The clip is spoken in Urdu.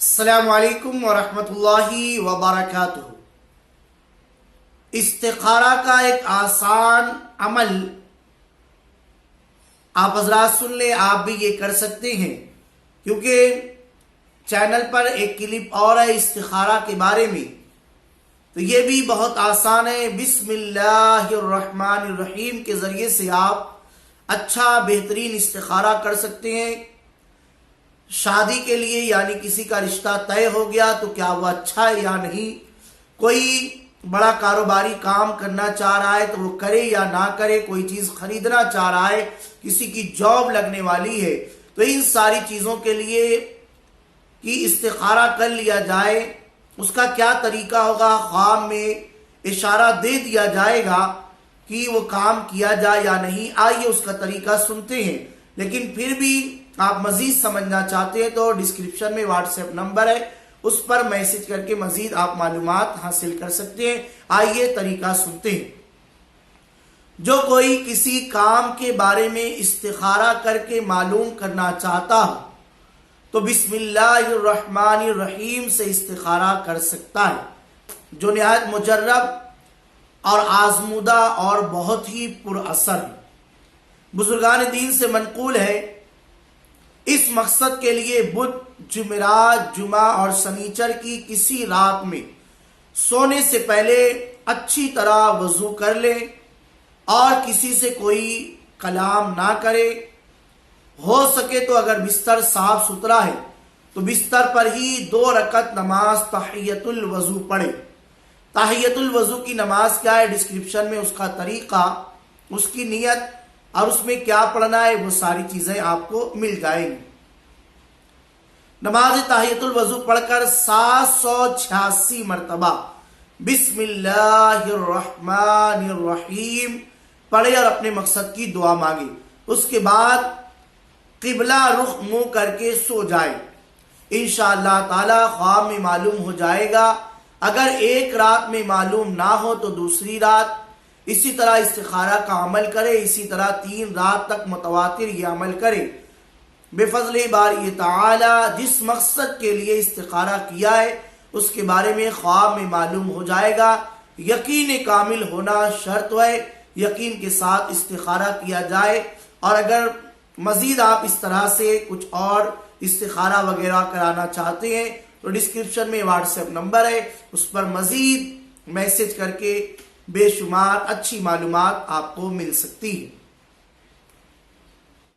السلام علیکم ورحمۃ اللہ وبرکاتہ۔ استخارہ کا ایک آسان عمل آپ حضرات سن لیں، آپ بھی یہ کر سکتے ہیں، کیونکہ چینل پر ایک کلپ اور ہے استخارہ کے بارے میں، تو یہ بھی بہت آسان ہے۔ بسم اللہ الرحمن الرحیم کے ذریعے سے آپ اچھا بہترین استخارہ کر سکتے ہیں۔ شادی کے لیے یعنی کسی کا رشتہ طے ہو گیا تو کیا وہ اچھا ہے یا نہیں، کوئی بڑا کاروباری کام کرنا چاہ رہا ہے تو وہ کرے یا نہ کرے، کوئی چیز خریدنا چاہ رہا ہے، کسی کی جاب لگنے والی ہے، تو ان ساری چیزوں کے لیے کہ استخارہ کر لیا جائے، اس کا کیا طریقہ ہوگا، خواب میں اشارہ دے دیا جائے گا کہ وہ کام کیا جائے یا نہیں۔ آئیے اس کا طریقہ سنتے ہیں، لیکن پھر بھی آپ مزید سمجھنا چاہتے ہیں تو ڈسکرپشن میں واٹس ایپ نمبر ہے، اس پر میسج کر کے مزید آپ معلومات حاصل کر سکتے ہیں۔ آئیے طریقہ سنتے ہیں۔ جو کوئی کسی کام کے بارے میں استخارہ کر کے معلوم کرنا چاہتا ہو تو بسم اللہ الرحمن الرحیم سے استخارہ کر سکتا ہے، جو نہایت مجرب اور آزمودہ اور بہت ہی پر اثر ہے۔ بزرگان دین سے منقول ہے، اس مقصد کے لیے بدھ، جمعرات، جمعہ اور سنیچر کی کسی رات میں سونے سے پہلے اچھی طرح وضو کر لے اور کسی سے کوئی کلام نہ کرے۔ ہو سکے تو اگر بستر صاف ستھرا ہے تو بستر پر ہی 2 رکعت نماز تحیۃ الوضو پڑھے۔ تحیۃ الوضو کی نماز کیا ہے، ڈسکرپشن میں اس کا طریقہ، اس کی نیت اور اس میں کیا پڑھنا ہے، وہ ساری چیزیں آپ کو مل جائیں گی۔ نماز تحیۃ الوضو پڑھ کر 786 مرتبہ بسم اللہ الرحمن الرحیم پڑھے اور اپنے مقصد کی دعا مانگے۔ اس کے بعد قبلہ رخ منہ کر کے سو جائے۔ انشاءاللہ تعالی خواب میں معلوم ہو جائے گا، اگر ایک رات میں معلوم نہ ہو تو دوسری رات۔ اسی طرح استخارہ کا عمل کرے، اسی طرح 3 رات تک متواتر یہ عمل کرے۔ بے فضل باری تعالی جس مقصد کے لیے استخارہ کیا ہے اس کے بارے میں خواب میں معلوم ہو جائے گا۔ یقین کامل ہونا شرط ہے، یقین کے ساتھ استخارہ کیا جائے۔ اور اگر مزید آپ اس طرح سے کچھ اور استخارہ وغیرہ کرانا چاہتے ہیں تو ڈسکرپشن میں واٹس ایپ نمبر ہے، اس پر مزید میسج کر کے بے شمار اچھی معلومات آپ کو مل سکتی ہے۔